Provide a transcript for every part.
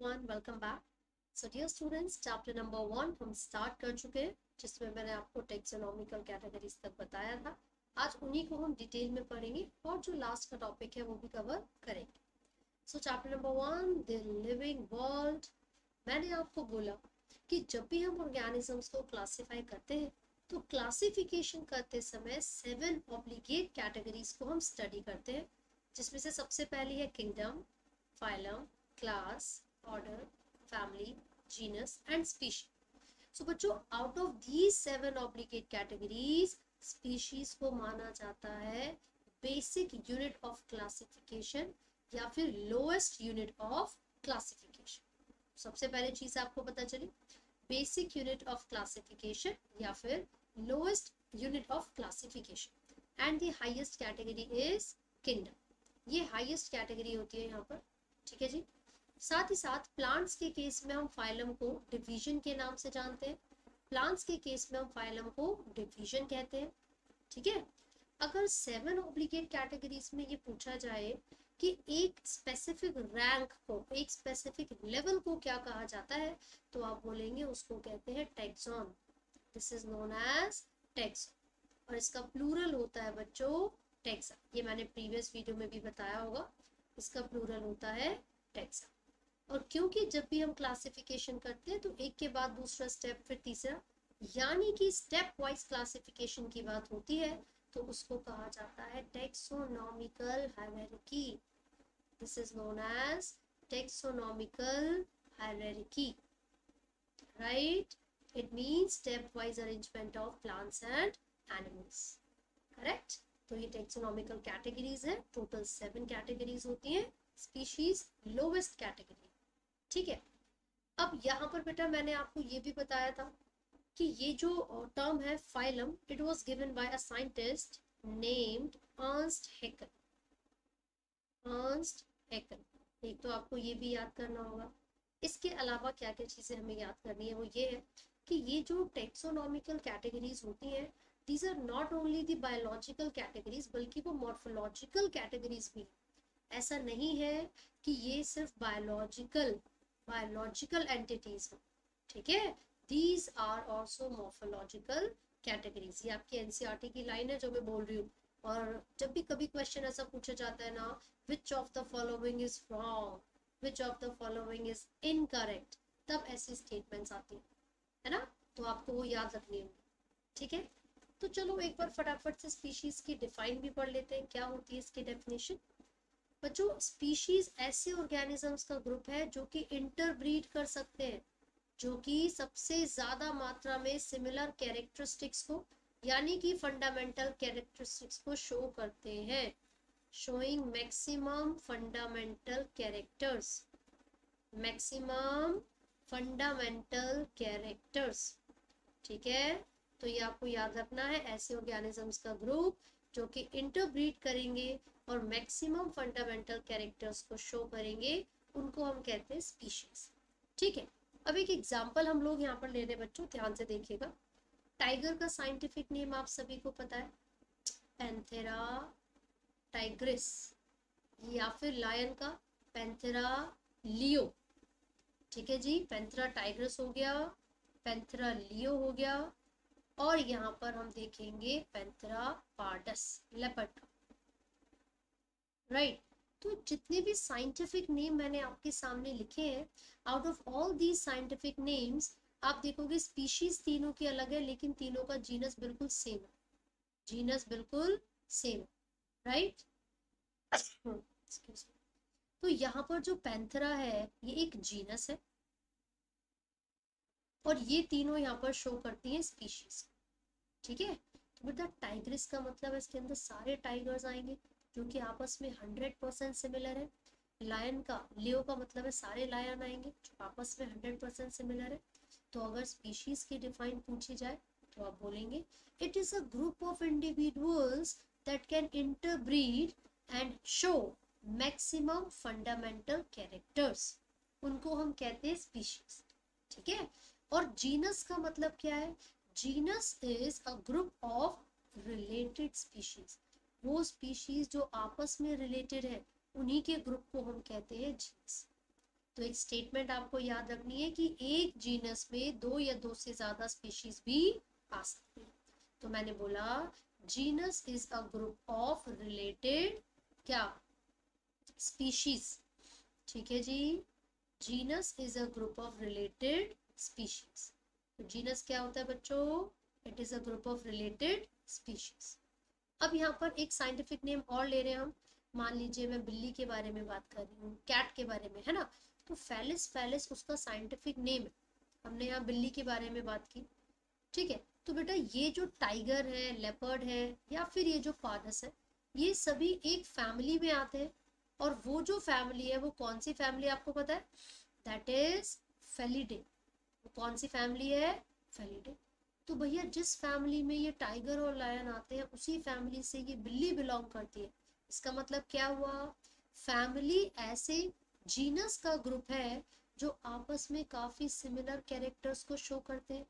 everyone, welcome back. So dear students, chapter number 1 हम start कर चुके हैं, जिसमें मैंने आपको टेक्सोनॉमिकल कैटेगरीज तक बताया था। आज उन्हीं को हम डिटेल में पढ़ेंगे और जो लास्ट का टॉपिक है वो भी कवर करेंगे। सो chapter number 1, the living world. मैंने आपको बोला कि जब भी हम ऑर्गेनिजम्स को क्लासिफाई करते हैं तो क्लासिफिकेशन करते समय 7 ऑब्लिगेट कैटेगरीज को हम स्टडी करते हैं, जिसमें से सबसे पहली है kingdom, phylum, class, order, family, genus and species. So बच्चों, out of these 7 obligate categories species को माना जाता है बेसिक यूनिट ऑफ क्लासिफिकेशन या फिर लोएस्ट यूनिट ऑफ क्लासिफिकेशन। सबसे पहले चीज आपको पता चली, बेसिक यूनिट ऑफ क्लासिफिकेशन या फिर lowest unit of classification. And the highest category is kingdom. ये हाईएस्ट कैटेगरी होती है यहाँ पर, ठीक है जी। साथ ही साथ प्लांट्स के केस में हम फाइलम को डिवीजन के नाम से जानते हैं। प्लांट्स के केस में हम फाइलम को डिवीजन कहते हैं, ठीक है। अगर 7 ऑब्लिगेट कैटेगरीज में ये पूछा जाए कि एक स्पेसिफिक रैंक को, एक स्पेसिफिक लेवल को क्या कहा जाता है, तो आप बोलेंगे उसको कहते हैं taxon. This is known as taxon. और इसका प्लूरल होता है बच्चों टैक्सा। ये मैंने प्रीवियस वीडियो में भी बताया होगा, इसका प्लूरल होता है टैक्सा। और क्योंकि जब भी हम क्लासिफिकेशन करते हैं तो एक के बाद दूसरा स्टेप, फिर तीसरा, यानी कि स्टेप वाइज क्लासिफिकेशन की बात होती है, तो उसको कहा जाता है taxonomical hierarchy. This is known as taxonomical hierarchy, right. It means stepwise arrangement of plants and animals, correct. तो ये टेक्सोनॉमिकल कैटेगरीज है, टोटल 7 कैटेगरीज होती हैं। स्पीशीज लोवेस्ट कैटेगरी, ठीक है। अब यहाँ पर बेटा मैंने आपको ये भी बताया था कि ये जो टर्म है phylum, it was given bye a scientist named Ernst Hückel. Ernst Hückel, एक तो आपको ये भी याद करना होगा। इसके अलावा क्या क्या चीजें हमें याद करनी है, वो ये है कि ये जो टेक्सोनॉमिकल कैटेगरीज होती हैं, these are not only the biological categories, बल्कि वो मॉर्फोलॉजिकल कैटेगरीज भी। ऐसा नहीं है कि ये सिर्फ बायोलॉजिकल एंटिटीज हैं, ठीक है। These are also morphological categories. ये आपकी एनसीईआरटी की लाइन है जो मैं बोल रही हूँ। और जब भी कभी क्वेश्चन ऐसा पूछा जाता है ना, which of the following is wrong, which of the following is incorrect, तब ऐसी स्टेटमेंट्स आती है ना, तो आपको वो याद रखनी होगी, ठीक है। तो चलो एक बार फटाफट से स्पीशीज की डिफाइन भी पढ़ लेते हैं, क्या होती है इसकी डेफिनेशन। बच्चों, स्पीशीज ऐसे ऑर्गेनिजम्स का ग्रुप है जो कि इंटरब्रीड कर सकते हैं, जो कि सबसे ज्यादा मात्रा में सिमिलर कैरेक्टरिस्टिक्स को, यानी कि फंडामेंटल कैरेक्टरिस्टिक्स को शो करते हैं। Showing maximum fundamental characters, maximum fundamental characters, ठीक है। तो ये आपको याद रखना है, ऐसे ऑर्गेनिजम्स का ग्रुप जो कि इंटरब्रीड करेंगे और मैक्सिमम फंडामेंटल कैरेक्टर्स को शो करेंगे, उनको हम कहते हैं स्पीशीज, ठीक है। अब एक एग्जांपल हम लोग यहाँ पर ले रहे हैं बच्चों, ध्यान से देखिएगा। टाइगर का साइंटिफिक नेम आप सभी को पता है, पैंथेरा टाइग्रिस, या फिर लायन का पैंथेरा लियो, ठीक है जी। पैंथेरा टाइग्रिस हो गया, पैंथेरा लियो हो गया, और यहाँ पर हम देखेंगे पैंथेरा पार्डस, लेपर्ड, राइट। तो जितने भी साइंटिफिक नेम मैंने आपके सामने लिखे हैं, out of all these scientific names, आप देखोगे स्पीशीज तीनों की अलग है, लेकिन तीनों का जीनस बिल्कुल सेम है, जीनस बिल्कुल सेम, राइट। तो यहाँ पर जो पैंथेरा है ये एक जीनस है, और ये तीनों यहाँ पर शो करती हैं स्पीशीज, ठीक है। तो बेटा टाइग्रिस का मतलब है इसके अंदर सारे टाइगर्स आएंगे जो कि आपस में 100% सिमिलर है। लायन का, लियो का मतलब है सारे लायन आएंगे जो आपस में 100% सिमिलर है। तो अगर स्पीशीज की डिफाइन पूछी जाए तो आप बोलेंगे it is a group of individuals that can interbreed and show maximum fundamental characters, उनको हम कहते हैं स्पीशीज, ठीक है। और जीनस का मतलब क्या है, genus is a group of related species, वो स्पीशीज जो आपस में रिलेटेड है, उन्हीं के ग्रुप को हम कहते हैं जीनस। तो एक स्टेटमेंट आपको याद रखनी है कि एक जीनस में दो या दो से ज्यादा स्पीशीज भी आ सकती है। तो मैंने बोला genus is a group of related क्या स्पीशीज। ठीक है जी, genus is a group of related species. तो जीनस क्या होता है बच्चों? It is a group of related species. अब यहाँ पर एक साइंटिफिक नेम और ले रहे हैं हम। मान लीजिए मैं बिल्ली के बारे में बात कर रही हूँ, कैट के बारे में, है ना। तो फेलिस फेलिस उसका साइंटिफिक नेम है। हमने यहाँ बिल्ली के बारे में बात की, ठीक है। तो बेटा ये जो टाइगर है, लेपर्ड है, या फिर ये जो पारस है, ये सभी एक फैमिली में आते हैं। और वो जो फैमिली है वो कौन सी फैमिली आपको पता है? That is Felidae. वो कौन सी फैमिली है? फेलिडे। तो भैया जिस फैमिली में ये टाइगर और लायन आते हैं उसी फैमिली से ये बिल्ली बिलोंग करती है। इसका मतलब क्या हुआ? फैमिली ऐसे जीनस का ग्रुप है जो आपस में काफी सिमिलर कैरेक्टर्स को शो करते हैं।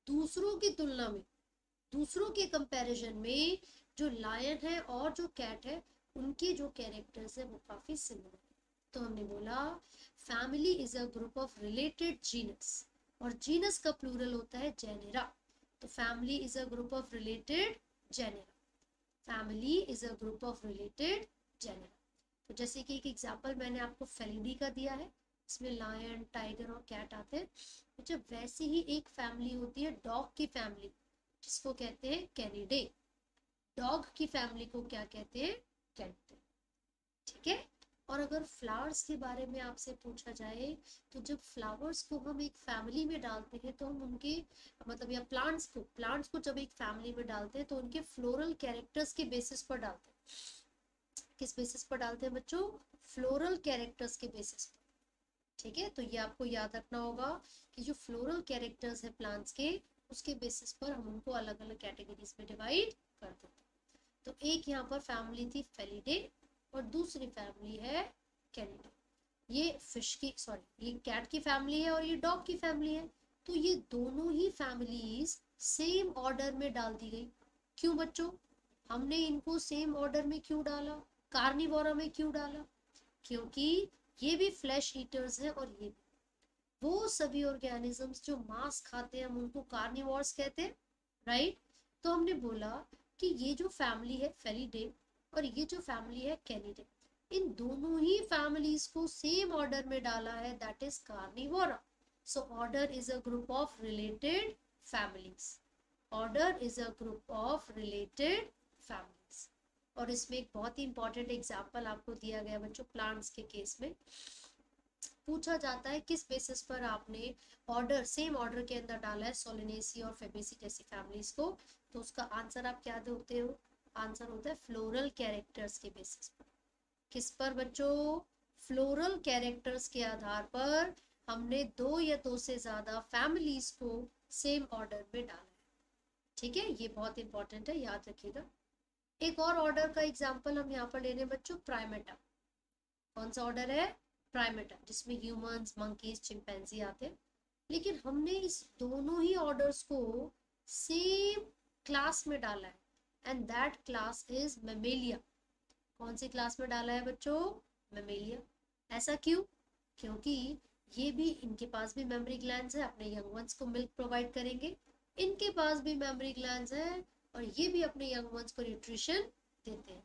दूसरों की तुलना में, दूसरों के कंपैरिजन में जो लायन है और जो कैट है उनके जो कैरेक्टर्स है वो काफी सिमिलर है। तो हमने बोला family is a group of related genus, और जीनस का प्लूरल होता है जेनेरा। तो family is a group of related genera. Family is a group of related genera. तो जैसे कि एक एग्जांपल मैंने आपको फेलिडी का दिया है, इसमें लायन, टाइगर और कैट आते हैं। तो जब वैसे ही एक फैमिली होती है डॉग की फैमिली, जिसको कहते हैं कैनिडे। डॉग की फैमिली को क्या कहते हैं? कैनिडे। ठीक है। और अगर फ्लावर्स के बारे में आपसे पूछा जाए तो जब फ्लावर्स को हम एक फैमिली में डालते हैं तो हम उनके मतलब, या प्लांट्स को जब एक फैमिली में डालते हैं तो उनके फ्लोरल कैरेक्टर्स के बेसिस पर डालते हैं। किस बेसिस पर डालते हैं बच्चों? फ्लोरल कैरेक्टर्स के बेसिस पर। ठीक है। तो ये आपको याद रखना होगा कि जो फ्लोरल कैरेक्टर्स है प्लांट्स के, उसके बेसिस पर हम उनको अलग अलग कैटेगरीज में डिवाइड कर देते हैं। तो एक यहाँ पर फैमिली थी फेलिडे और दूसरी फैमिली है कैनिडे। ये फिश की सॉरी ये कैट की फैमिली है और ये डॉग की फैमिली है। तो ये दोनों ही फैमिलीज सेम ऑर्डर में डाल दी गई। क्यों बच्चों? हमने इनको सेम ऑर्डर में क्यों डाला? कार्निवोरा में क्यों डाला? क्योंकि ये भी फ्लैश ईटर्स है और ये भी। वो सभी ऑर्गेनिजम्स जो मांस खाते हैं हम उनको कार्निवोर्स कहते हैं, राइट। तो हमने बोला कि ये जो फैमिली है फेलिडे और ये जो फैमिली है कैनिडे, इन दोनों ही फैमिलीज को सेम ऑर्डर में डाला है, that is Carnivora. So order is a group of related families. Order is a group of related families. और इसमें एक बहुत ही इंपॉर्टेंट एग्जाम्पल आपको दिया गया बच्चों, प्लांट्स के केस में पूछा जाता है किस बेसिस पर आपने ऑर्डर सेम ऑर्डर के अंदर डाला है सोलिनेसी और फेबेसी जैसी फैमिलीज को। तो उसका आंसर आप क्या देते हो? आंसर होता है फ्लोरल कैरेक्टर्स के बेसिस पर। किस पर बच्चों? फ्लोरल कैरेक्टर्स के आधार पर हमने दो या दो से ज्यादा फैमिलीज को सेम ऑर्डर में डाला है। ठीक है, ये बहुत इंपॉर्टेंट है, याद रखिएगा। एक और ऑर्डर का एग्जांपल हम यहाँ पर ले रहे हैं बच्चों, प्राइमेटा। कौन सा ऑर्डर है? प्राइमेटा, जिसमें ह्यूमंस, मंकीज, चिंपैंजी आते हैं। लेकिन हमने इस दोनों ही ऑर्डर्स को सेम क्लास में डाला है, and that class is Mammalia. कौन सी क्लास में डाला है बच्चों? मेमेलिया। ऐसा क्यों? क्योंकि ये भी, इनके पास भी मेमोरी ग्लैंड्स है, अपने यंग वंस को मिल्क प्रोवाइड करेंगे। इनके पास भी मेमोरी ग्लैंड्स है और ये भी अपने यंग वंस को न्यूट्रिशन देते हैं।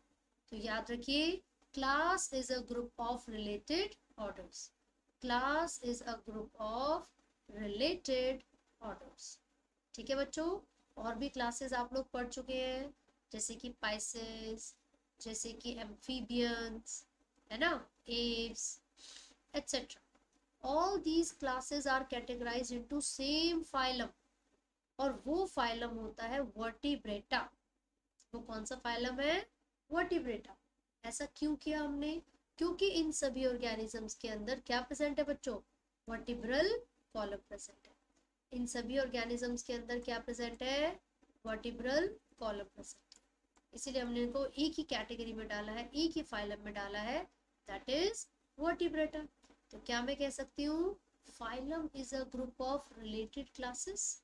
तो याद रखिए, class is a group of related orders. Class is a group of related orders. ठीक है बच्चों। और भी क्लासेस आप लोग पढ़ चुके हैं, जैसे कि पाइसेस, जैसे कि एम्फीबियंस, है ना, Aves, etc. All these classes are categorized into same phylum, और वो फाइलम होता है वर्टिब्रेटा। वो कौन सा फाइलम है? वर्टिब्रेटा। ऐसा क्यों किया हमने? क्योंकि इन सभी ऑर्गेनिजम्स के अंदर क्या प्रेजेंट है बच्चों? वर्टिब्रल कॉलम प्रेजेंट है। इन सभी ऑर्गेनिजम्स के अंदर क्या प्रेजेंट है? वर्टिब्रल कॉलम प्रेजेंट है। इसीलिए हमने इनको एक ही कैटेगरी में डाला है, एक ही फाइलम में डाला है, दैट इज वर्टिब्रेटा। तो क्या मैं कह सकती हूँ? Phylum is a group of related classes.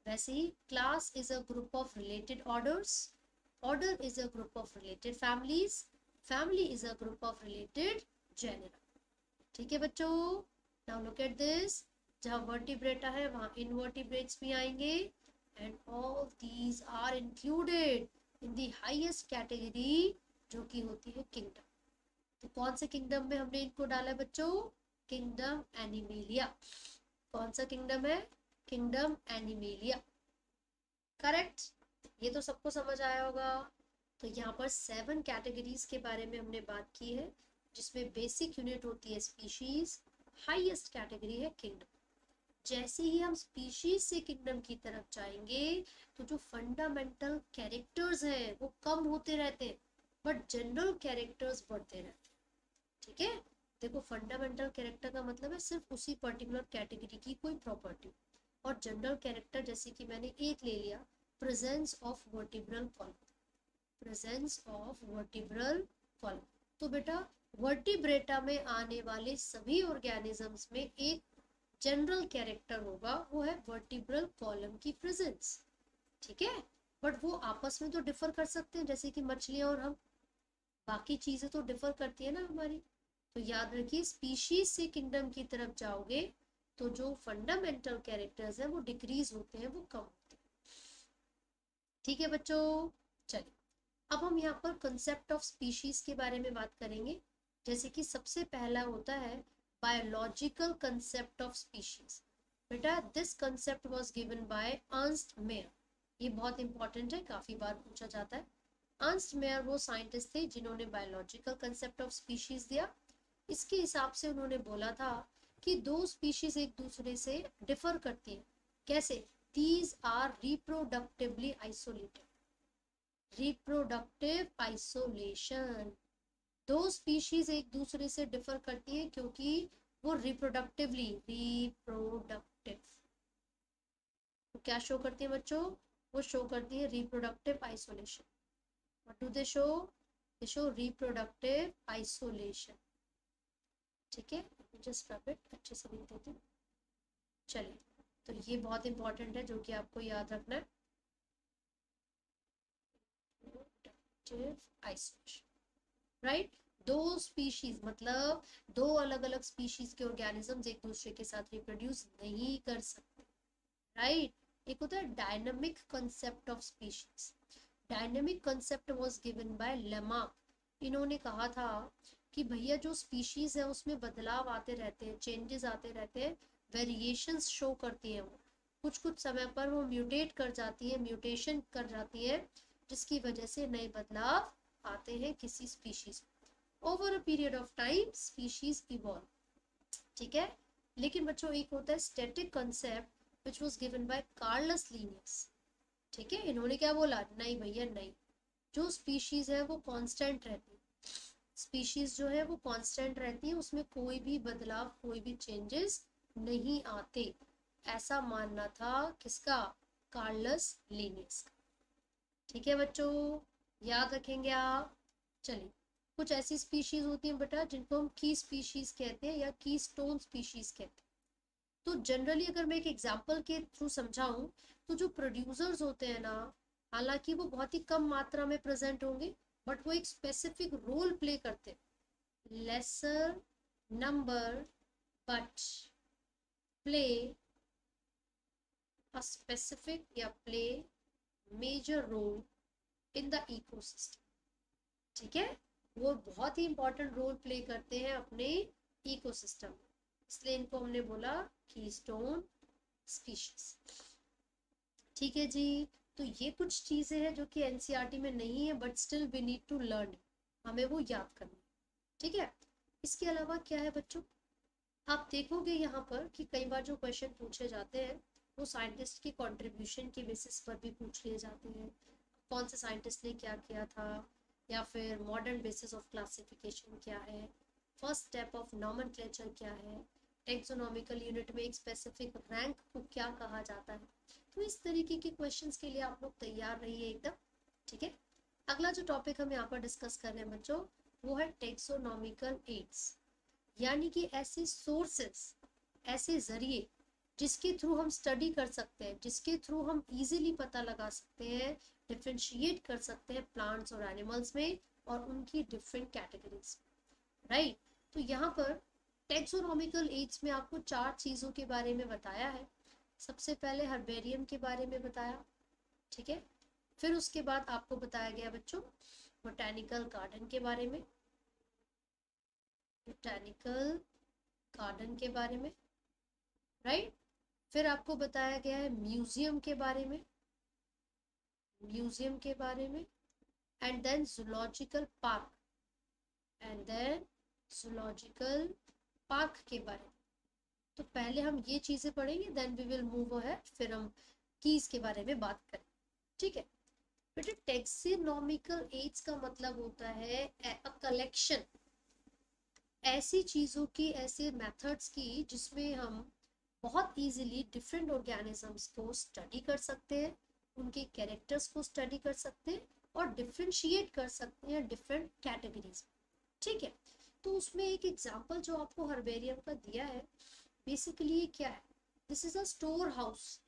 वैसे ही class is a group of related orders, order is a group of related families, family is a group of related genera. ठीक है बच्चों, नाउ लुक एट दिस, जहाँ Vertebrata है वहाँ invertebrates भी आएंगे, and all these are included in the highest category जो कि होती है किंगडम। तो कौन से किंगडम में हमने इनको डाला है बच्चों? Kingdom animalia. कौन सा किंगडम है? Kingdom animalia, correct. ये तो सबको समझ आया होगा। तो यहाँ पर 7 कैटेगरीज के बारे में हमने बात की है, जिसमें बेसिक यूनिट होती है स्पीशीज, हाईएस्ट कैटेगरी है किंगडम। जैसे ही हम स्पीशीज से किंगडम की तरफ जाएंगे तो जो फंडामेंटल कैरेक्टर्स हैं वो कम होते रहते हैं, बट जनरल कैरेक्टर्स बढ़ते रहते हैं। ठीक है, देखो फंडामेंटल कैरेक्टर का मतलब है सिर्फ उसी पर्टिकुलर कैटेगरी की कोई प्रॉपर्टी, और जनरल कैरेक्टर जैसे कि मैंने एक ले लिया, presence of vertebral column, presence of vertebral column. तो बेटा वर्टिब्रेटा में आने वाले सभी ऑर्गेनिजम्स में एक जनरल कैरेक्टर होगा, वो है वर्टिब्रल कॉलम की प्रेजेंस। ठीक है, बट वो आपस में तो डिफर कर सकते हैं, जैसे कि मछलियां और हम, बाकी चीजें तो डिफर करती है ना हमारी। तो याद रखिए स्पीशीज से किंगडम की तरफ जाओगे तो जो फंडामेंटल कैरेक्टर्स हैं वो डिक्रीज होते हैं, वो कम होते हैं। ठीक है बच्चों, चलिए अब हम यहाँ पर कंसेप्ट ऑफ स्पीशीज के बारे में बात करेंगे। जैसे कि सबसे पहला होता है बायोलॉजिकल कंसेप्ट ऑफ स्पीशीज। बेटा this concept was given bye Ernst Mayr. ये बहुत इंपॉर्टेंट है, काफी बार पूछा जाता है। अर्नस्ट मेयर वो साइंटिस्ट थे जिन्होंने बायोलॉजिकल कंसेप्ट ऑफ स्पीशीज दिया। इसके हिसाब से उन्होंने बोला था कि दो स्पीशीज एक दूसरे से डिफर करती हैं। कैसे? These are reproductively isolated, reproductive isolation. दो स्पीशीज एक दूसरे से डिफर करती है क्योंकि वो रिप्रोडक्टिवली, रिप्रोडक्टिव तो क्या शो करती है बच्चों? वो शो करती है reproductive isolation. What do they show? They show reproductive isolation. ठीक है, जस्ट रब इट, अच्छे से लिख देती हूँ। चलिए, तो ये बहुत इंपॉर्टेंट है जो कि आपको याद रखना है, आइसोलेशन, राइट। दो स्पीशीज मतलब दो अलग अलग स्पीशीज के ऑर्गेनिजम्स एक दूसरे के साथ रिप्रोड्यूस नहीं कर सकते, राइट। एक होता है dynamic concept of species. Dynamic concept was given bye Lamarck. इन्होंने कहा था कि भैया जो स्पीशीज है उसमें बदलाव आते रहते हैं, चेंजेस आते रहते हैं, वेरिएशंस शो करती हैं, वो कुछ कुछ समय पर वो म्यूटेट कर जाती है, म्यूटेशन कर जाती है, जिसकी वजह से नए बदलाव आते हैं किसी स्पीशीज में। Over a period of time species evolve. ठीक है, लेकिन बच्चों एक होता है static concept which was given by Carolus Linnaeus. ठीक है, इन्होंने क्या बोला? नहीं भैया नहीं, जो स्पीशीज है वो कांस्टेंट रहती है, स्पीशीज जो है वो कांस्टेंट रहती है, उसमें कोई भी बदलाव, कोई भी चेंजेस नहीं आते। ऐसा मानना था किसका? कार्लस लिनियस का। ठीक है बच्चों, याद रखेंगे आप। चलिए, कुछ ऐसी स्पीशीज होती हैं बेटा जिनको हम की स्पीशीज कहते हैं या की स्टोन स्पीशीज कहते हैं। तो जनरली अगर मैं एक एग्जांपल के थ्रू समझाऊं तो जो प्रोड्यूसर्स होते हैं ना, हालांकि वो बहुत ही कम मात्रा में प्रेजेंट होंगे, बट वो एक स्पेसिफिक रोल प्ले करते हैं। Lesser number but play a specific या play major role in the ecosystem. ठीक है, वो बहुत ही इंपॉर्टेंट रोल प्ले करते हैं अपने इकोसिस्टम, इसलिए इनको हमने बोला कीस्टोन स्पीशीज। ठीक है जी, तो ये कुछ चीजें हैं जो कि एनसीईआरटी में नहीं है, but still we need to learn, हमें वो याद करनी। ठीक है, इसके अलावा क्या है बच्चों, आप देखोगे यहाँ पर कि कई बार जो क्वेश्चन पूछे जाते हैं वो साइंटिस्ट की कंट्रीब्यूशन के बेसिस पर भी पूछ लिए जाते हैं। कौन से साइंटिस्ट ने क्या किया था, या फिर मॉडर्न बेसिस ऑफ क्लासिफिकेशन क्या है, फर्स्ट स्टेप ऑफ नॉमेनक्लेचर क्या है, टेक्सोनॉमिकल यूनिट में एक स्पेसिफिक रैंक को क्या कहा जाता है। तो इस तरीके के क्वेश्चंस के लिए आप लोग तैयार रहिए एकदम। ठीक है, अगला जो टॉपिक हम यहाँ पर डिस्कस कर रहे हैं बच्चों वो है टेक्सोनॉमिकल एड्स, यानी कि ऐसे सोर्सेस, ऐसे जरिए जिसके थ्रू हम स्टडी कर सकते हैं, जिसके थ्रू हम इजीली पता लगा सकते हैं, डिफरेंशिएट कर सकते हैं प्लांट्स और एनिमल्स में और उनकी डिफरेंट कैटेगरीज, राइट। तो यहाँ पर टेक्सोनॉमिकल एड्स में आपको 4 चीजों के बारे में बताया है। सबसे पहले हर्बेरियम के बारे में बताया, ठीक है। फिर उसके बाद आपको बताया गया बच्चों बोटेनिकल गार्डन के बारे में, बोटेनिकल गार्डन के बारे में, राइट। फिर आपको बताया गया है म्यूजियम के बारे में, म्यूजियम के बारे में, and then zoological park, and then zoological park के बारे में। तो पहले हम ये चीजें पढ़ेंगे, then we will move ahead, फिर हम कीज के बारे में बात करें, ठीक है। बेटा टैक्सोनॉमिकल एड्स का मतलब होता है अ कलेक्शन, ऐसी चीजों की, ऐसे मेथड्स की जिसमें हम बहुत इजीली डिफरेंट ऑर्गेनिजम्स को स्टडी कर सकते हैं, उनके कैरेक्टर्स को स्टडी कर सकते हैं और डिफ्रेंशिएट कर सकते हैं डिफरेंट कैटेगरीज, ठीक है। तो उसमें एक एग्जांपल जो आपको हर्बेरियम का दिया है, बेसिकली ये क्या है, this is a store house.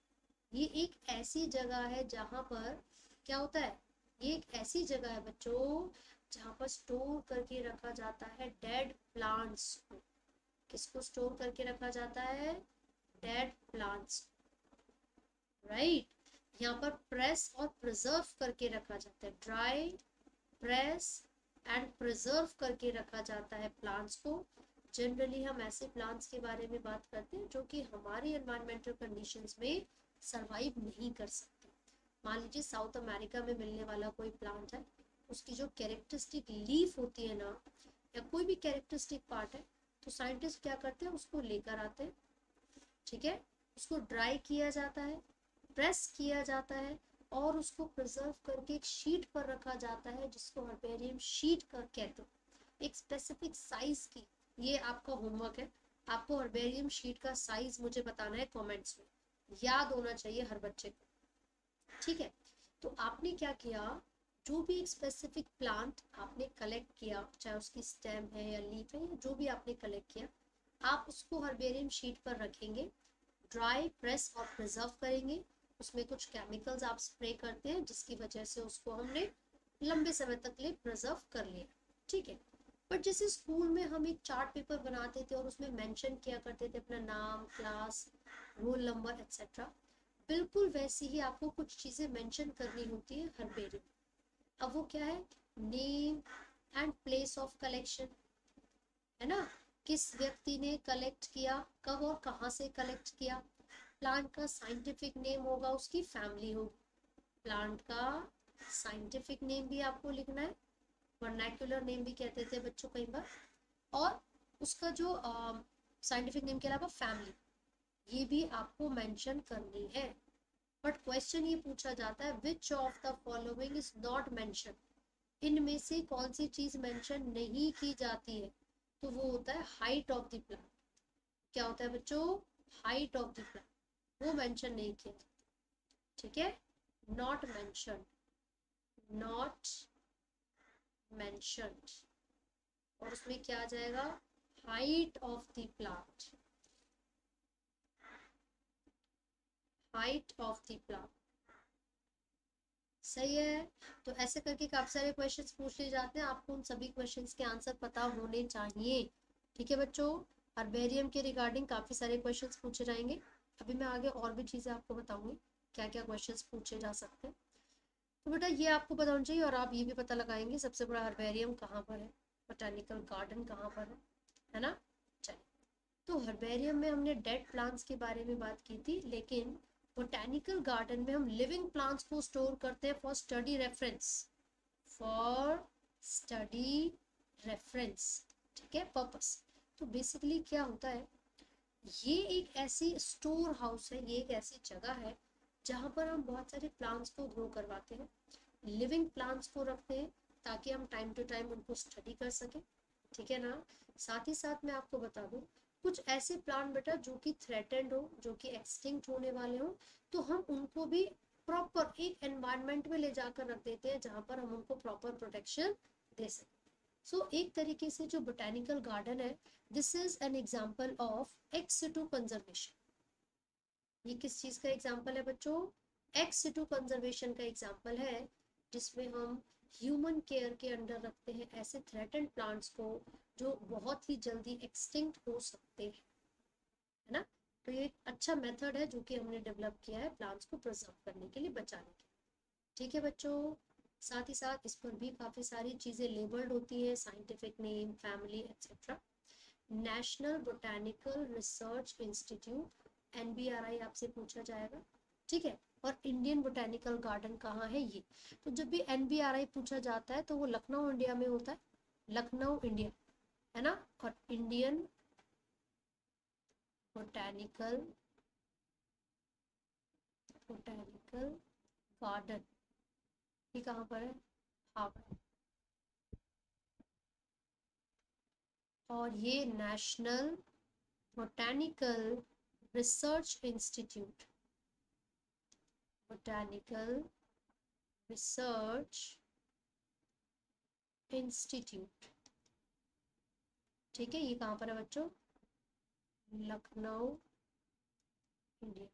ये एक ऐसी जगह है जहाँ पर क्या होता है, ये एक ऐसी जगह है बच्चों जहाँ पर स्टोर करके रखा जाता है डेड प्लांट्स को। किसको स्टोर करके रखा जाता है, डेड प्लांट्स, राइट। यहाँ पर प्रेस और प्रिजर्व करके रखा जाता है, ड्राई, प्रेस एंड प्रिजर्व करके रखा जाता है प्लांट्स को। जनरली हम ऐसे प्लांट्स के बारे में बात करते हैं जो कि हमारी एनवायरमेंटल कंडीशंस में सरवाइव नहीं कर सकते। मान लीजिए साउथ अमेरिका में मिलने वाला कोई प्लांट है, उसकी जो कैरेक्टरिस्टिक लीफ होती है ना, या कोई भी कैरेक्टरिस्टिक पार्ट है, तो साइंटिस्ट क्या करते हैं, उसको लेकर आते हैं, ठीक है। उसको ड्राई किया जाता है, प्रेस किया जाता है और उसको प्रिजर्व करके एक शीट पर रखा जाता है जिसको हर्बेरियम शीट का कहते हैं, एक स्पेसिफिक साइज की। ये आपका होमवर्क है, आपको हर्बेरियम शीट का साइज मुझे बताना है कमेंट्स में, याद होना चाहिए हर बच्चे को, ठीक है। तो आपने क्या किया, जो भी एक स्पेसिफिक प्लांट आपने कलेक्ट किया, चाहे उसकी स्टेम है या लीफ है या जो भी आपने कलेक्ट किया, आप उसको हर्बेरियम शीट पर रखेंगे, ड्राई, प्रेस और प्रिजर्व करेंगे। उसमें कुछ केमिकल्स आप स्प्रे करते हैं जिसकी वजह से उसको हमने लंबे समय तक लिए प्रिजर्व कर लिया, ठीक है। बट जैसे स्कूल में हम एक चार्ट पेपर बनाते थे और उसमें मेंशन किया करते थे अपना नाम, क्लास, रोल नंबर एक्सेट्रा, बिल्कुल वैसे ही आपको कुछ चीजें मेंशन करनी होती है हर्बेरियम। अब वो क्या है, name and place of collection, है ना, किस व्यक्ति ने कलेक्ट किया, कब और कहाँ से कलेक्ट किया। प्लांट का साइंटिफिक नेम होगा, उसकी फैमिली होगी, प्लांट का साइंटिफिक नेम भी आपको लिखना है, वर्नैक्युलर नेम भी कहते थे बच्चों कई बार, और उसका जो साइंटिफिक नेम के अलावा फैमिली, ये भी आपको मेंशन करनी है। बट क्वेश्चन ये पूछा जाता है which of the following is not mention, इनमें से कौन सी चीज मेंशन नहीं की जाती है, तो वो होता है हाइट ऑफ द प्लांट। क्या होता है बच्चों, हाइट ऑफ द प्लांट, वो मेंशन नहीं किया जाता, ठीक है, नॉट मेंशन, नॉट मेंशन्ड, और उसमें क्या आ जाएगा, height of the plant, height of the plant, सही है। तो ऐसे करके काफी सारे क्वेश्चंस पूछ लिए जाते हैं, आपको उन सभी क्वेश्चंस के आंसर पता होने चाहिए, ठीक है बच्चों। हर्बेरियम के रिगार्डिंग काफी सारे क्वेश्चंस पूछे जाएंगे, अभी मैं आगे और भी चीजें आपको बताऊंगी क्या क्या क्वेश्चंस पूछे जा सकते हैं। तो बेटा ये आपको पता होना चाहिए, और आप ये भी पता लगाएंगे सबसे बड़ा हर्बेरियम कहाँ पर है, बोटेनिकल गार्डन कहाँ पर है ना। चलिए, तो हर्बेरियम में हमने डेड प्लांट्स के बारे में बात की थी, लेकिन बोटेनिकल गार्डन में हम लिविंग प्लांट्स को स्टोर करते हैं for study reference, for study reference, ठीक है, पर्पस। तो बेसिकली क्या होता है, ये एक ऐसी स्टोर हाउस है, ये एक ऐसी जगह है जहाँ पर हम बहुत सारे प्लांट्स को ग्रो करवाते हैं, लिविंग प्लांट्स को रखते हैं ताकि हम टाइम टू टाइम उनको स्टडी कर सकें, ठीक है ना। साथ ही साथ मैं आपको बता दूं, कुछ ऐसे प्लांट बेटा जो कि थ्रेटेंड हो, जो कि एक्सटिंक्ट होने वाले हो, तो हम उनको भी प्रॉपर एक एनवायरनमेंट में ले जाकर रख देते हैं जहाँ पर हम उनको प्रॉपर प्रोटेक्शन दे सकें। सो एक तरीके से जो बोटेनिकल गार्डन है, this is an example of ex situ conservation. ये किस चीज का एग्जाम्पल है बच्चों, एक्स सिटू कंजर्वेशन का एग्जाम्पल है, जिसमें हम ह्यूमन केयर के अंडर रखते हैं ऐसे थ्रेटेंड प्लांट्स को जो बहुत ही जल्दी एक्सटिंक्ट हो सकते हैं, है ना। तो ये एक अच्छा मेथड है जो कि हमने डेवलप किया है प्लांट्स को प्रिजर्व करने के लिए, बचाने के लिए। ठीक है बच्चों, साथ ही साथ इस पर भी काफ़ी सारी चीज़ें लेबल्ड होती है, scientific name, family etcetera. National botanical research institute, NBRI आपसे पूछा जाएगा, ठीक है। और इंडियन बोटानिकल गार्डन कहाँ है ये। तो जब भी NBRI पूछा जाता है तो वो लखनऊ इंडिया में होता है, लखनऊ इंडिया, है ना। और इंडियन बोटानिकल बोटानिकल गार्डन ये कहाँ पर है, हावड़ा। और ये national botanical research institute, botanical research institute, ठीक है। ये कहाँ पर है बच्चों, लखनऊ इंडिया।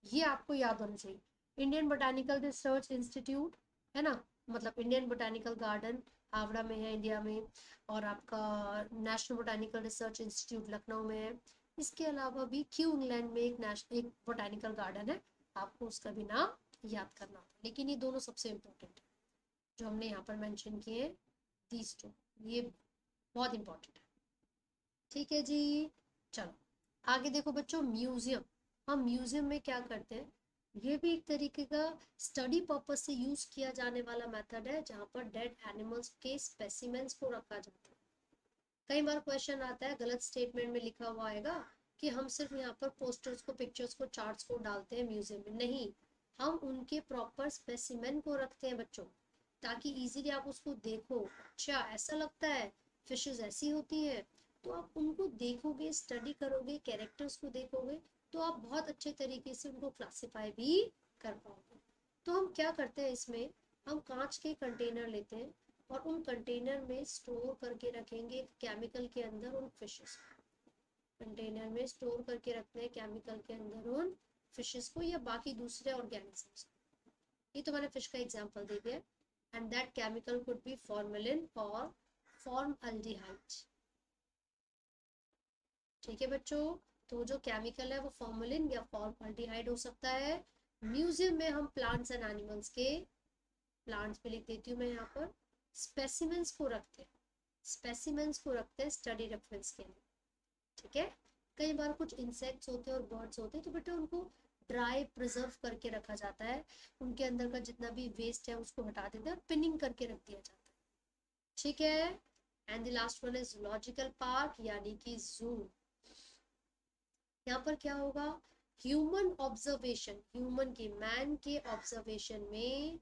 ये आपको याद होना चाहिए। इंडियन बोटानिकल रिसर्च इंस्टीट्यूट, है ना, मतलब इंडियन बोटानिकल गार्डन हावड़ा में है, इंडिया में। और आपका national botanical research institute Lucknow में है। इसके अलावा भी क्यू इंग्लैंड में एक बोटानिकल गार्डन है, आपको उसका भी नाम याद करना होगा। लेकिन ये दोनों सबसे इम्पोर्टेंट है जो हमने यहाँ पर मेंशन किए हैं, दीज टू, ये बहुत इंपॉर्टेंट है। ठीक है जी, चलो आगे देखो बच्चों, म्यूजियम। हम म्यूजियम में क्या करते हैं, ये भी एक तरीके का स्टडी पर्पस से यूज किया जाने वाला मेथड है, जहाँ पर डेड एनिमल्स के स्पेसिमेंस को रखा जाता है। कई बार क्वेश्चन आता है, गलत स्टेटमेंट में लिखा हुआ आएगा कि हम सिर्फ यहाँ पर पोस्टर्स को, पिक्चर्स को, चार्ट्स को डालते हैं म्यूजियम में। नहीं, हम उनके प्रॉपर स्पेसिमेन को रखते हैं बच्चों, ताकि इजीली आप उसको देखो। अच्छा ऐसा लगता है फिशेस ऐसी होती है, तो आप उनको देखोगे, स्टडी करोगे, कैरेक्टर्स को देखोगे, तो आप बहुत अच्छे तरीके से उनको क्लासीफाई भी कर पाओगे। तो हम क्या करते हैं इसमें, हम कांच के कंटेनर लेते हैं और उन कंटेनर में स्टोर करके रखेंगे केमिकल के अंदर उन फिशेस को। कंटेनर में स्टोर करके रखते हैं केमिकल के अंदर उन फिशेस को या बाकी दूसरे ऑर्गेनिजम्स। ये तो मैंने फिश का एग्जांपल दे दिया। And that chemical could be formalin और फॉर्मल्डिहाइड। ठीक है बच्चों, तो जो केमिकल है वो फॉर्मेलिन या फॉर्मल्डिहाइड हो सकता है। म्यूजियम में हम प्लांट्स एंड एनिमल्स के, प्लांट्स पे लिख देती हूँ मैं यहाँ पर, स्पेसिमेंस को रखते हैं, स्पेसिमेंस को रखते हैं स्टडी रेफरेंस के लिए। ठीक है, कई बार कुछ इंसेक्ट्स होते हैं और बर्ड्स होते हैं, तो बेटा उनको ड्राई प्रिजर्व करके रखा जाता है, उनके अंदर का जितना भी वेस्ट है उसको हटा देते हैं और पिनिंग करके रख दिया जाता है। ठीक है, and the last one is zoological park यानी कि जू। यहाँ पर क्या होगा, ह्यूमन ऑब्जर्वेशन, ह्यूमन के, मैन के ऑब्जर्वेशन में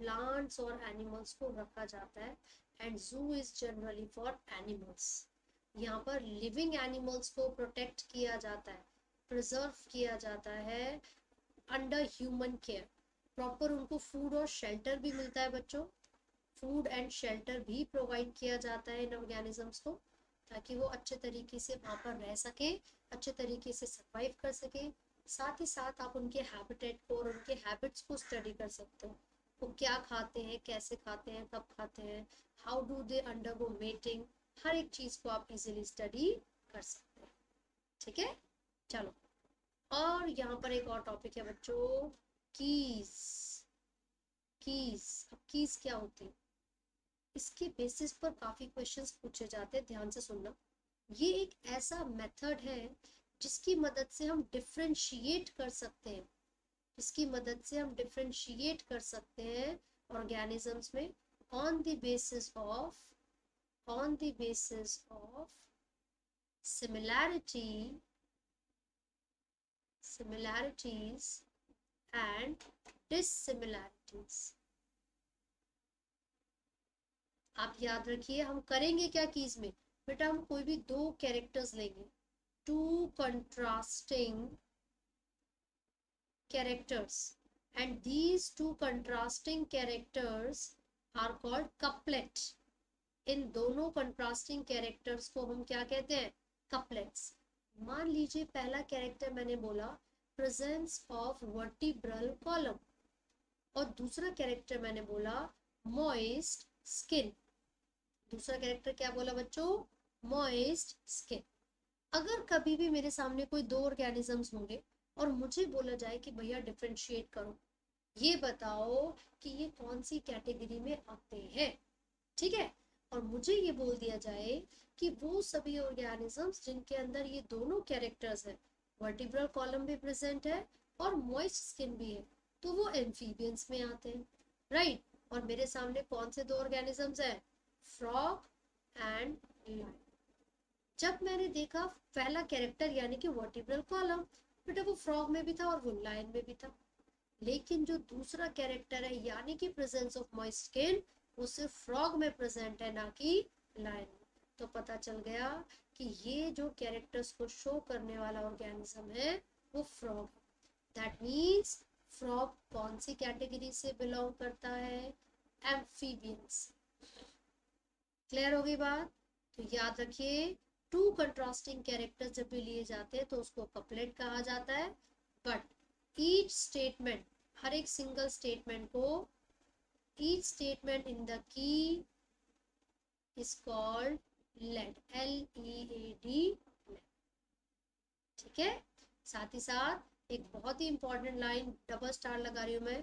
प्लांट्स और एनिमल्स को रखा जाता है। एंड जू इज जनरली फॉर एनिमल्स। यहाँ पर लिविंग एनिमल्स को प्रोटेक्ट किया जाता है, प्रिजर्व किया जाता है अंडर ह्यूमन केयर। प्रॉपर उनको फूड और शेल्टर भी मिलता है बच्चों, फूड एंड शेल्टर भी प्रोवाइड किया जाता है इन ऑर्गेनिजम्स को, ताकि वो अच्छे तरीके से वहाँ पर रह सके, अच्छे तरीके से सर्वाइव कर सके। साथ ही साथ आप उनके हैबिटेट को और उनके हैबिट्स को स्टडी कर सकते हो, वो क्या खाते हैं, कैसे खाते हैं, कब खाते हैं, how do they undergo mating, हर एक चीज़ को आप इजीली स्टडी कर सकते हैं। ठीक है, चलो, और यहाँ पर एक और टॉपिक है बच्चों, कीज। कीज, अब कीज क्या होती है, इसके बेसिस पर काफी क्वेश्चंस पूछे जाते हैं, ध्यान से सुनना। ये एक ऐसा मेथड है जिसकी मदद से हम डिफरेंशिएट कर सकते हैं, जिसकी मदद से हम डिफरेंशिएट कर सकते हैं ऑर्गेनिजम्स में on the basis of, on the basis of similarities and dissimilarities। आप याद रखिए, हम करेंगे क्या कीज में, बेटा हम कोई भी दो कैरेक्टर्स लेंगे, two contrasting characters, and these two contrasting characters are called couplet। इन दोनों कंट्रास्टिंग कैरेक्टर्स को हम क्या कहते हैं, कपलेट्स। मान लीजिए पहला कैरेक्टर मैंने बोला प्रेजेंस ऑफ वर्टिब्रल कॉलम, और दूसरा कैरेक्टर मैंने बोला मॉइस्ट स्किन। दूसरा कैरेक्टर क्या बोला बच्चों, मॉइस्ट स्किन। अगर कभी भी मेरे सामने कोई दो ऑर्गेनिजम्स होंगे और मुझे बोला जाए कि भैया डिफरेंशिएट करो, ये बताओ कि ये कौन सी कैटेगरी में आते हैं, ठीक है, और मुझे ये बोल दिया जाए कि वो सभी ऑर्गेनिजम्स जिनके अंदर ये दोनों कैरेक्टर्स है, वर्टिब्रल कॉलम भी प्रेजेंट है और मॉइस्ट स्किन भी है, तो वो एम्फीबियंस में आते हैं, राइट। और मेरे सामने कौन से दो ऑर्गेनिजम्स है, फ्रॉग एंड लायन। जब मैंने देखा पहला कैरेक्टर यानी कि वर्टिब्रल कॉलम, बेटा वो फ्रॉग में भी था और वो लायन में भी था, लेकिन जो दूसरा कैरेक्टर है यानी कि प्रेजेंस ऑफ मॉइस्ट स्किन, वो सिर्फ फ्रॉग में प्रेजेंट है ना कि लायन में। तो पता चल गया कि ये जो कैरेक्टर्स को शो करने वाला ऑर्गेनिज्म है वो फ्रॉग है। दैट मीन्स फ्रॉग कौन सी कैटेगरी से बिलोंग करता है, एम्फीबियंस। क्लियर हो गई बात। तो याद रखिए, टू कंट्रास्टिंग कैरेक्टर्स जब भी लिए जाते हैं तो उसको कपलेट कहा जाता है, बट ईच स्टेटमेंट, हर एक सिंगल स्टेटमेंट को, each statement in the key is called lead, LEAD, ठीक है। साथ ही साथ एक बहुत ही इंपॉर्टेंट लाइन डबल स्टार लगा रही हूं मैं,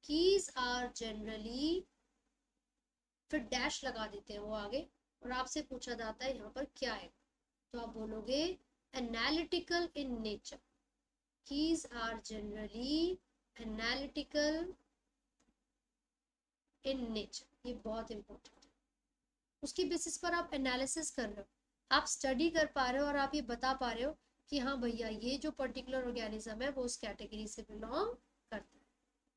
कीज आर जनरली, फिर डैश लगा देते हैं वो आगे, और आपसे पूछा जाता है यहाँ पर क्या है, तो आप बोलोगे analytical in nature, keys are generally analytical in nature, ये बहुत इंपॉर्टेंट है। उसकी बेसिस पर आप एनालिसिस कर रहे हो, आप स्टडी कर पा रहे हो और आप ये बता पा रहे हो कि हाँ भैया ये जो पर्टिकुलर ऑर्गेनिज्म है वो उस कैटेगरी से बिलोंग करता है,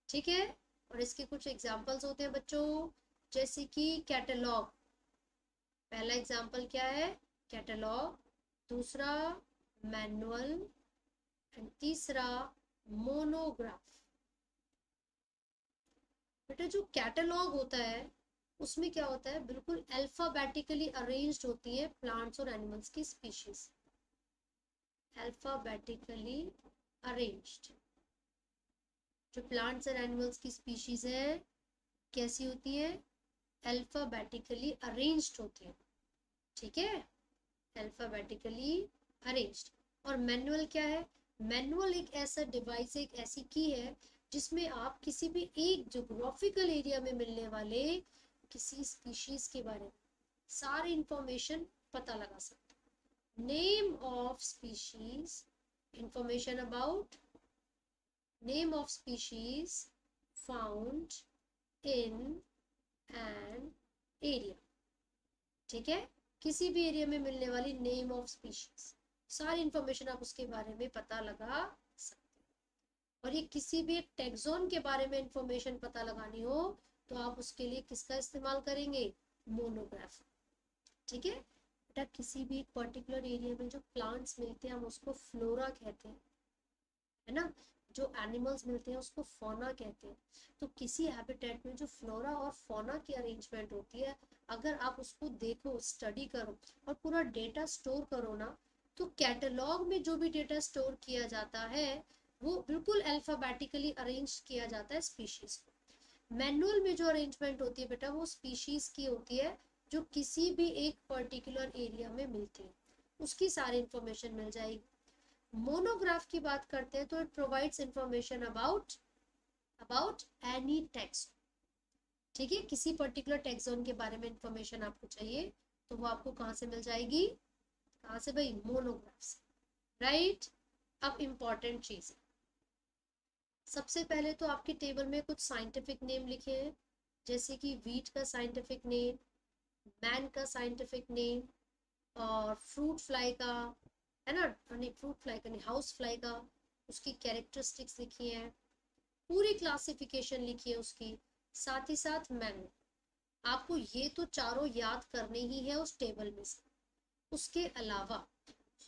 ठीक है। और इसके कुछ एग्जांपल्स होते हैं बच्चों, जैसे कि कैटलॉग, पहला एग्जांपल क्या है, कैटलॉग, दूसरा मैनुअल, एंड तीसरा मोनोग्राफ। बेटा जो कैटलॉग होता है उसमें क्या होता है, बिल्कुल अल्फाबेटिकली अरेंज्ड होती है प्लांट्स और एनिमल्स की स्पीशीज, अल्फाबेटिकली अरेंज्ड। जो प्लांट्स एंड एनिमल्स की स्पीशीज है कैसी होती है, अल्फाबेटिकली अरेंज्ड होती है, ठीक है, अल्फाबेटिकली अरेंज्ड। और मैनुअल क्या है, मैनुअल एक ऐसा डिवाइस, एक ऐसी की है जिसमें आप किसी भी एक ज्योग्राफिकल एरिया में मिलने वाले किसी स्पीशीज के बारे में सारी इंफॉर्मेशन पता लगा सकते हो। Name of species, information about name of species found in an area, ठीक है, किसी भी एरिया में मिलने वाली नेम ऑफ स्पीशीज, सारी इंफॉर्मेशन आप उसके बारे में पता लगा सकते हो। और ये किसी भी एक टैक्सोन के बारे में इंफॉर्मेशन पता लगानी हो तो आप उसके लिए किसका इस्तेमाल करेंगे, मोनोग्राफ, ठीक है। बेटा किसी भी एक पर्टिकुलर एरिया में जो प्लांट्स मिलते हैं हम उसको फ्लोरा कहते हैं, है ना, जो एनिमल्स मिलते हैं उसको फौना कहते हैं। तो किसी हैबिटेट में जो फ्लोरा और फौना की अरेंजमेंट होती है, अगर आप उसको देखो, स्टडी करो और पूरा डेटा स्टोर करो ना, तो कैटलॉग में जो भी डेटा स्टोर किया जाता है वो बिल्कुल अल्फाबेटिकली अरेंज किया जाता है स्पीशीज को। मैनुअल में जो अरेंजमेंट होती है बेटा वो स्पीशीज की होती है जो किसी भी एक पर्टिकुलर एरिया में मिलती है, उसकी सारी इंफॉर्मेशन मिल जाएगी। मोनोग्राफ की बात करते हैं तो it provides information about about any text, ठीक है, किसी पर्टिकुलर टेक्सोन के बारे में इंफॉर्मेशन आपको चाहिए तो वो आपको कहाँ से मिल जाएगी, कहाँ से भाई, मोनोग्राफ से, राइट। अब इंपॉर्टेंट चीज, सबसे पहले तो आपके टेबल में कुछ साइंटिफिक नेम लिखे हैं, जैसे कि वीट का साइंटिफिक नेम, मैन का साइंटिफिक नेम, और फ्रूट फ्लाई का, है ना, नहीं फ्रूट फ्लाई का नहीं, हाउस फ्लाई का, उसकी कैरेक्टरिस्टिक्स लिखी है, पूरी क्लासिफिकेशन लिखी है उसकी, साथ ही साथ मैनुअल। आपको ये तो चारों याद करने ही है उस टेबल में से। उसके अलावा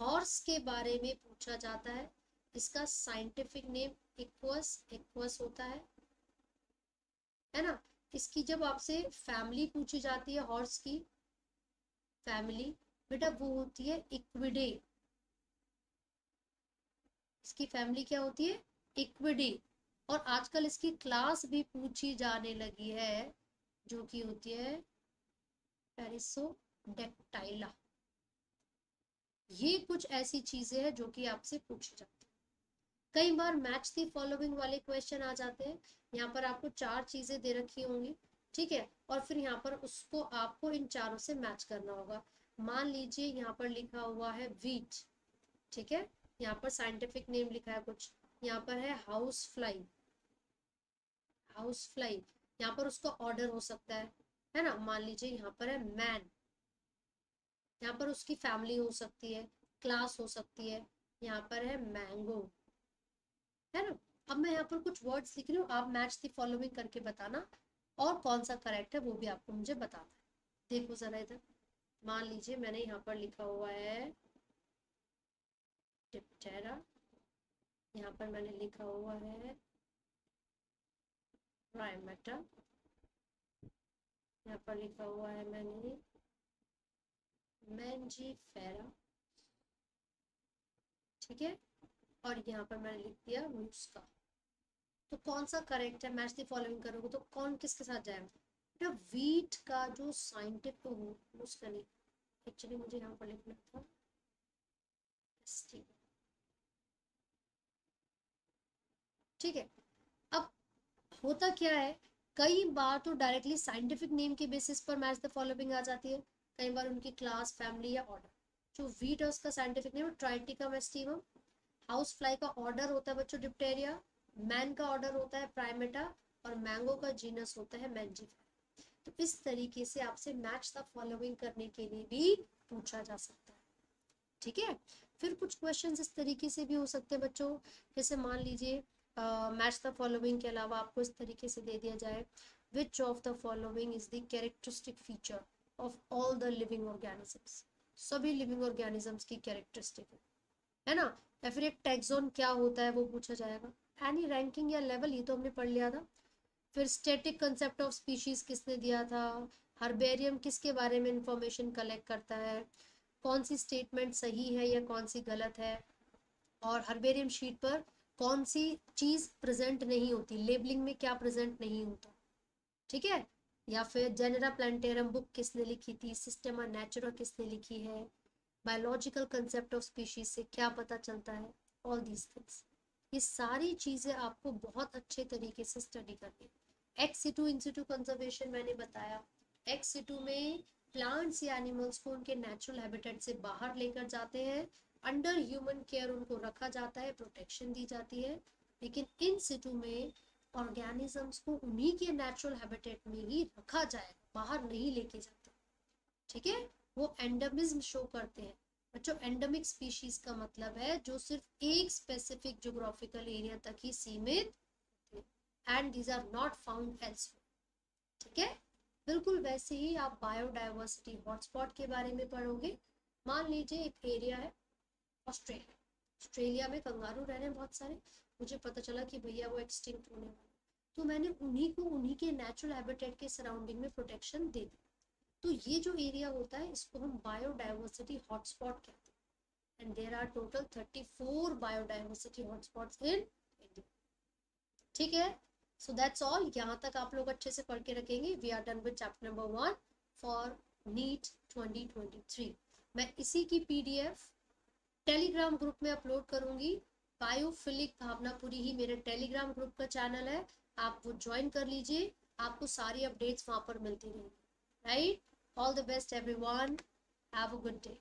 हॉर्स के बारे में पूछा जाता है, इसका साइंटिफिक नेम इक्वस, इक्वस होता है ना। इसकी जब आपसे फैमिली पूछी जाती है हॉर्स की फैमिली, बेटा वो होती है इक्विडे, इसकी फैमिली क्या होती है, इक्विडी। और आजकल इसकी क्लास भी पूछी जाने लगी है जो कि होती है पेरिसोडेक्टाइला। ये कुछ ऐसी चीजें हैं जो कि आपसे पूछे जाते हैं। कई बार मैच दी फॉलोइंग वाले क्वेश्चन आ जाते हैं। यहाँ पर आपको 4 चीजें दे रखी होंगी, ठीक है, और फिर यहाँ पर उसको आपको इन चारों से मैच करना होगा। मान लीजिए यहाँ पर लिखा हुआ है वीट, ठीक है, यहाँ पर साइंटिफिक नेम लिखा है कुछ, यहाँ पर है हाउस फ्लाई, हाउस फ्लाई, यहाँ पर उसका ऑर्डर हो सकता है ना। मान लीजिए यहाँ पर है मैन, यहाँ पर उसकी फैमिली हो सकती है, क्लास हो सकती है, यहाँ पर है मैंगो, है ना। अब मैं यहाँ पर कुछ वर्ड्स लिख रही हूँ, आप मैच द फॉलोइंग करके बताना और कौन सा करेक्ट है वो भी आपको मुझे बताना है। देखो जरा इधर, मान लीजिए मैंने यहाँ पर लिखा हुआ है डिप्टेरा, यहाँ पर मैंने लिखा हुआ है प्राइमेटा, यहाँ पर लिखा हुआ है मैंने मैंजीफेरा, ठीक है, और यहाँ पर मैंने लिख दिया मुस्का। तो कौन सा करेक्ट है, मैच द फॉलोइंग करोगे तो कौन किसके साथ जाएगा बेटा। वीट का जो साइंटिफिक उसका नहीं, एक्चुअली मुझे यहाँ पर लिखना था ठीक है। अब होता क्या है, कई बार तो डायरेक्टली साइंटिफिक नेम के बेसिस पर मैच द फॉलोइंग आ जाती है, कई बार उनकी क्लास, फैमिली या ऑर्डर। जो वीट है उसका scientific name Triticum aestivum, house fly का ऑर्डर होता है बच्चों डिप्टेरिया, मैन का ऑर्डर होता है प्राइमेटा, और मैंगो का जीनस होता है मैंजीफेरा। तो इस तरीके से आपसे मैच द फॉलोइंग करने के लिए भी पूछा जा सकता है, ठीक है। फिर कुछ क्वेश्चंस इस तरीके से भी हो सकते हैं बच्चों, जैसे मान लीजिए मैच द फॉलोइंग के अलावा आपको इस तरीके से दे दिया जाए, which of the following is the characteristic feature of all the living organisms, सभी लिविंग ऑर्गेनिजम्स की कैरेक्टरिस्टिक है ना। या फिर एक टैक्सोन क्या होता है वो पूछा जाएगा। एनी रैंकिंग या लेवल ये तो हमने पढ़ लिया था। फिर स्टैटिक कंसेप्ट ऑफ स्पीशीज किसने दिया था, हर्बेरियम किसके बारे में इंफॉर्मेशन कलेक्ट करता है, कौन सी स्टेटमेंट सही है या कौन सी गलत है, और हर्बेरियम शीट पर कौन सी चीज प्रेजेंट नहीं होती, लेबलिंग में क्या प्रेजेंट नहीं होता, ठीक है। या फिर जेनेरा प्लांटेरम बुक किसने लिखी थी, सिस्टेमा नेचुरा किसने लिखी है, बायोलॉजिकल कंसेप्ट ऑफ स्पीशीज से क्या पता चलता है, ऑल दीज थिंग्स। ये सारी चीजें आपको बहुत अच्छे तरीके से स्टडी करनी है। एक्स सिटू इन सिटू कंजर्वेशन मैंने बताया, एक्स सिटू में प्लांट्स या एनिमल्स को उनके नेचुरल हैबिटेट से बाहर लेकर जाते हैं, अंडर ह्यूमन केयर उनको रखा जाता है, प्रोटेक्शन दी जाती है। लेकिन इन सिटू में ऑर्गेनिजम्स को उन्हीं के नेचुरल हैबिटेट में ही रखा जाए, बाहर नहीं लेके जाते, ठीक है। वो एंडेमिज्म शो करते हैं बच्चों। एंडेमिक स्पीशीज का मतलब है जो सिर्फ एक स्पेसिफिक ज्योग्राफिकल एरिया तक ही सीमित, and these are not found elsewhere, ठीक है। बिल्कुल वैसे ही आप बायोडाइवर्सिटी हॉटस्पॉट के बारे में पढ़ोगे। मान लीजिए एक एरिया है ऑस्ट्रेलिया, ऑस्ट्रेलिया में कंगारू रह रहे हैं बहुत सारे, मुझे पता चला कि भैया वो एक्सटिंक्ट होने वाले, तो मैंने उन्हीं को उन्हीं के नेचुरल हैबिटेट के सराउंडिंग में प्रोटेक्शन दे दी। तो ये जो एरिया होता है इसको हम बायोडाइवर्सिटी हॉटस्पॉट कहते हैं, and there are total 34 biodiversity hotspots in India, ठीक है। सो दैट्स ऑल, यहाँ तक आप लोग अच्छे से पढ़ के रखेंगे। We are done with chapter number 1 for NEET 2023। मैं इसी की पीडीएफ टेलीग्राम ग्रुप में अपलोड करूंगी। बायोफिलिक भावनापुरी ही मेरे टेलीग्राम ग्रुप का चैनल है, आप वो ज्वाइन कर लीजिए, आपको सारी अपडेट्स वहां पर मिलती रहेंगी, right. All the best everyone. Have a good day.